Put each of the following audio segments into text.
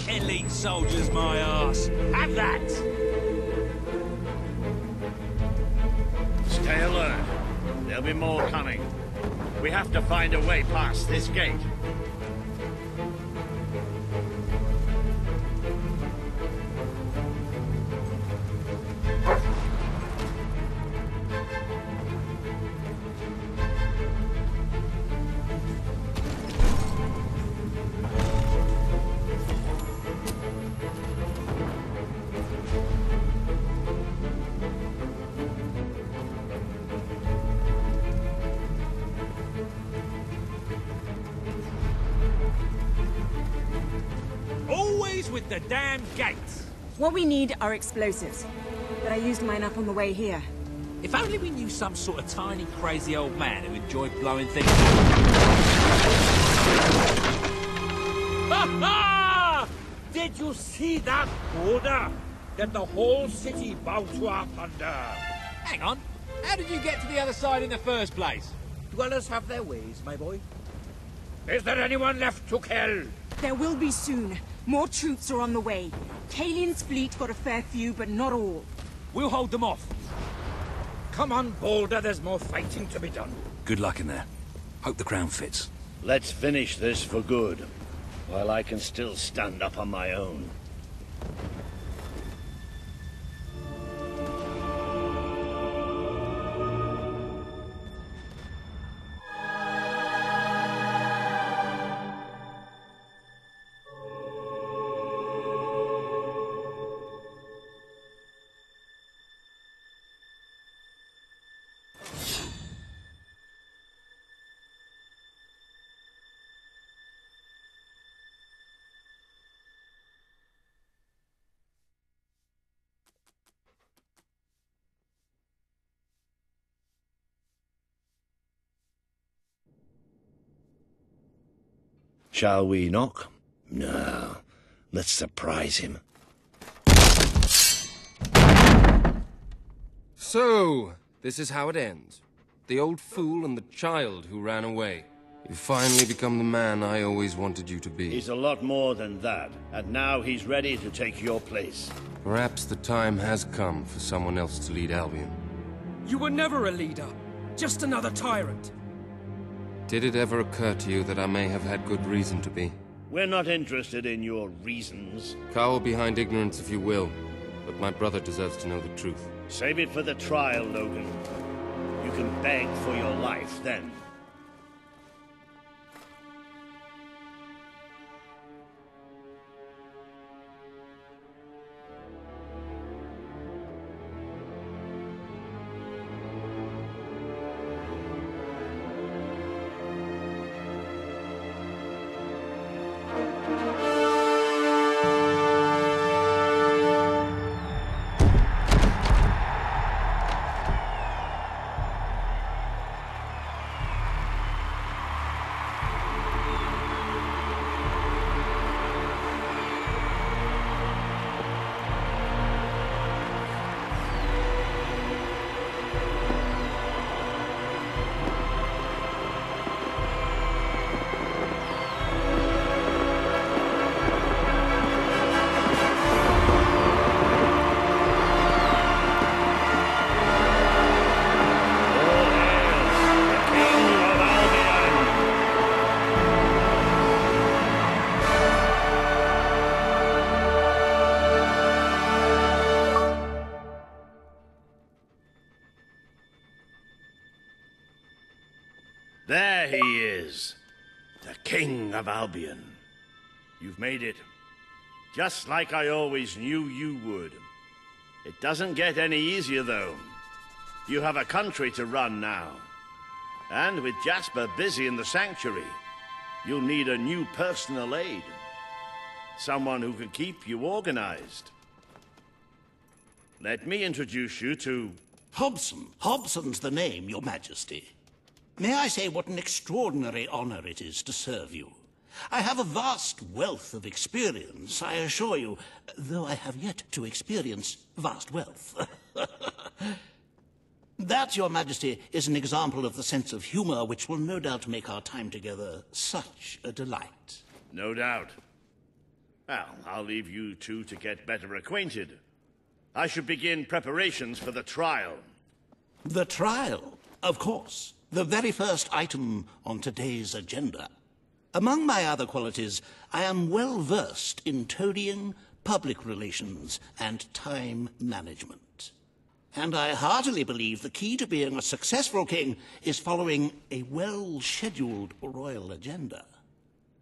Elite soldiers, my arse. Have that! Stay alert. There'll be more coming. We have to find a way past this gate. With the damn gates. What we need are explosives. But I used mine up on the way here. If only we knew some sort of tiny, crazy old man who enjoyed blowing things up. Ha! Did you see that order? That the whole city bowed to our thunder. Hang on. How did you get to the other side in the first place? Dwellers have their ways, my boy. Is there anyone left to kill? There will be soon. More troops are on the way. Kalian's fleet got a fair few, but not all. We'll hold them off. Come on, Boulder, there's more fighting to be done. Good luck in there. Hope the crown fits. Let's finish this for good, while I can still stand up on my own. Shall we knock? No. Let's surprise him. So, this is how it ends. The old fool and the child who ran away. You finally become the man I always wanted you to be. He's a lot more than that, and now he's ready to take your place. Perhaps the time has come for someone else to lead Albion. You were never a leader, just another tyrant. Did it ever occur to you that I may have had good reason to be? We're not interested in your reasons. Cower behind ignorance if you will, but my brother deserves to know the truth. Save it for the trial, Logan. You can beg for your life then. There he is, the King of Albion. You've made it, just like I always knew you would. It doesn't get any easier, though. You have a country to run now. And with Jasper busy in the Sanctuary, you'll need a new personal aide. Someone who can keep you organized. Let me introduce you to... Hobson. Hobson's the name, Your Majesty. May I say what an extraordinary honor it is to serve you? I have a vast wealth of experience, I assure you, though I have yet to experience vast wealth. That, Your Majesty, is an example of the sense of humor which will no doubt make our time together such a delight. No doubt. Well, I'll leave you two to get better acquainted. I should begin preparations for the trial. The trial, of course. The very first item on today's agenda. Among my other qualities, I am well versed in toadying, public relations, and time management. And I heartily believe the key to being a successful king is following a well-scheduled royal agenda.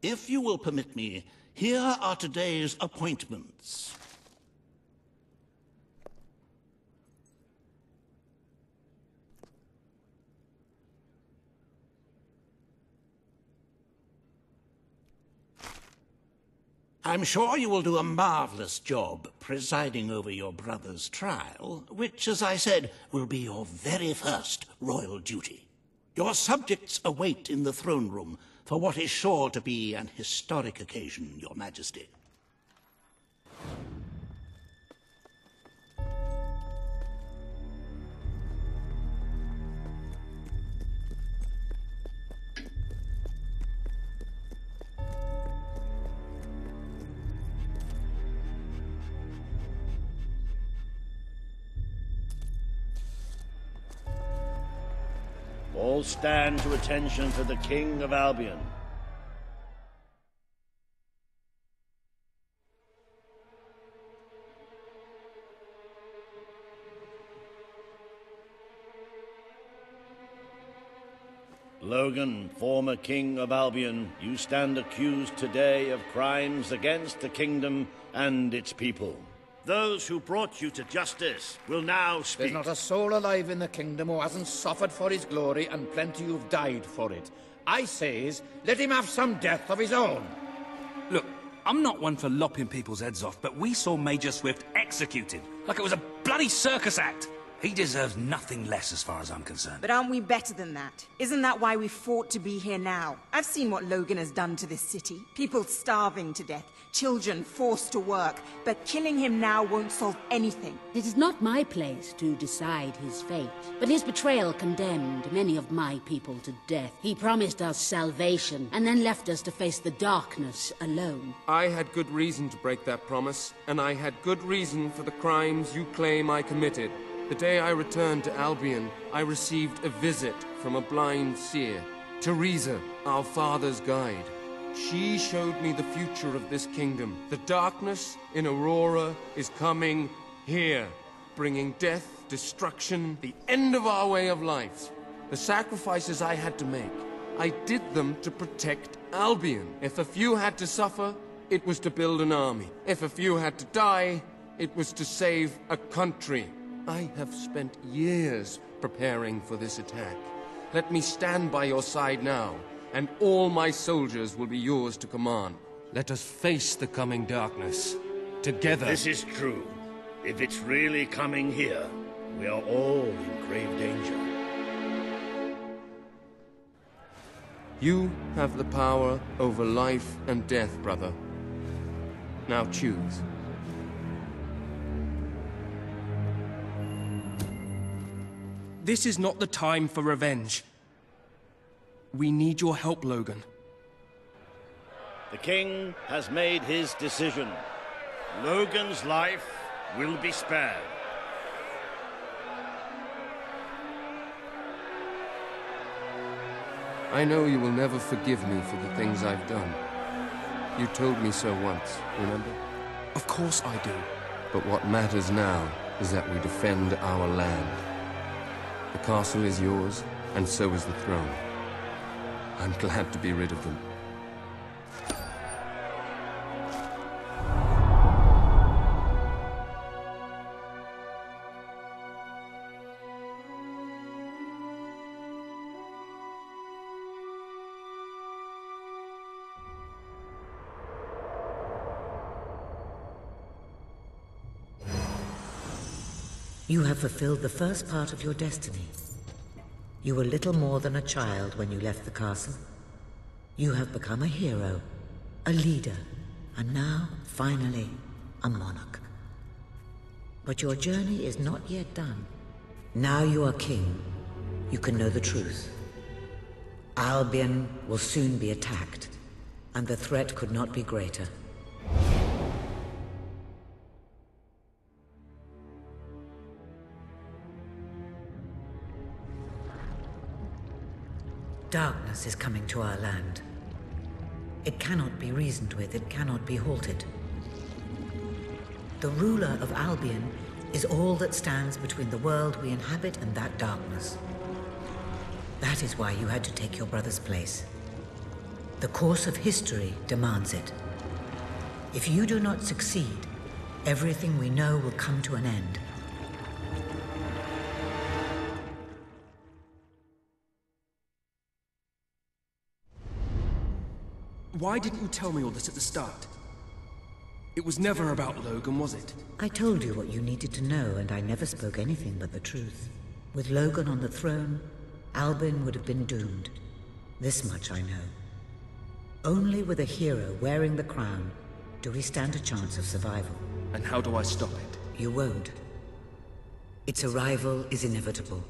If you will permit me, here are today's appointments. I'm sure you will do a marvelous job presiding over your brother's trial, which, as I said, will be your very first royal duty. Your subjects await in the throne room for what is sure to be an historic occasion, Your Majesty. All stand to attention for the King of Albion. Logan, former King of Albion, you stand accused today of crimes against the kingdom and its people. Those who brought you to justice will now speak. There's not a soul alive in the kingdom who hasn't suffered for his glory, and plenty who've died for it. I says, let him have some death of his own. Look, I'm not one for lopping people's heads off, but we saw Major Swift executed like it was a bloody circus act. He deserves nothing less as far as I'm concerned. But aren't we better than that? Isn't that why we fought to be here now? I've seen what Logan has done to this city. People starving to death, children forced to work. But killing him now won't solve anything. It is not my place to decide his fate, but his betrayal condemned many of my people to death. He promised us salvation, and then left us to face the darkness alone. I had good reason to break that promise, and I had good reason for the crimes you claim I committed. The day I returned to Albion, I received a visit from a blind seer, Teresa, our father's guide. She showed me the future of this kingdom. The darkness in Aurora is coming here, bringing death, destruction, the end of our way of life. The sacrifices I had to make, I did them to protect Albion. If a few had to suffer, it was to build an army. If a few had to die, it was to save a country. I have spent years preparing for this attack. Let me stand by your side now, and all my soldiers will be yours to command. Let us face the coming darkness, together. This is true. If it's really coming here, we are all in grave danger. You have the power over life and death, brother. Now choose. This is not the time for revenge. We need your help, Logan. The king has made his decision. Logan's life will be spared. I know you will never forgive me for the things I've done. You told me so once, remember? Of course I do. But what matters now is that we defend our land. The castle is yours, and so is the throne. I'm glad to be rid of them. You have fulfilled the first part of your destiny. You were little more than a child when you left the castle. You have become a hero, a leader, and now, finally, a monarch. But your journey is not yet done. Now you are king. You can know the truth. Albion will soon be attacked, and the threat could not be greater. Darkness is coming to our land. It cannot be reasoned with, it cannot be halted. The ruler of Albion is all that stands between the world we inhabit and that darkness. That is why you had to take your brother's place. The course of history demands it. If you do not succeed, everything we know will come to an end. Why didn't you tell me all this at the start? It was never about Logan, was it? I told you what you needed to know, and I never spoke anything but the truth. With Logan on the throne, Albion would have been doomed. This much I know. Only with a hero wearing the crown do we stand a chance of survival. And how do I stop it? You won't. Its arrival is inevitable.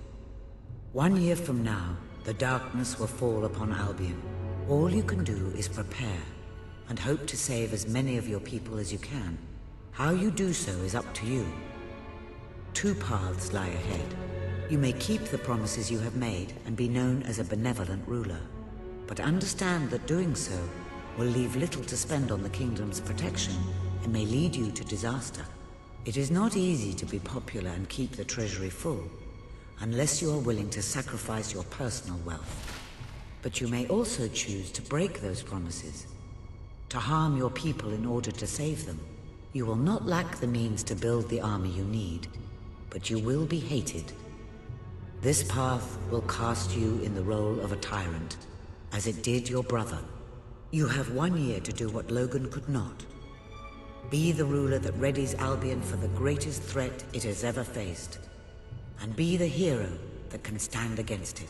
1 year from now, the darkness will fall upon Albion. All you can do is prepare, and hope to save as many of your people as you can. How you do so is up to you. 2 paths lie ahead. You may keep the promises you have made and be known as a benevolent ruler. But understand that doing so will leave little to spend on the kingdom's protection and may lead you to disaster. It is not easy to be popular and keep the treasury full, unless you are willing to sacrifice your personal wealth. But you may also choose to break those promises, to harm your people in order to save them. You will not lack the means to build the army you need, but you will be hated. This path will cast you in the role of a tyrant, as it did your brother. You have 1 year to do what Logan could not. Be the ruler that readies Albion for the greatest threat it has ever faced, and be the hero that can stand against it.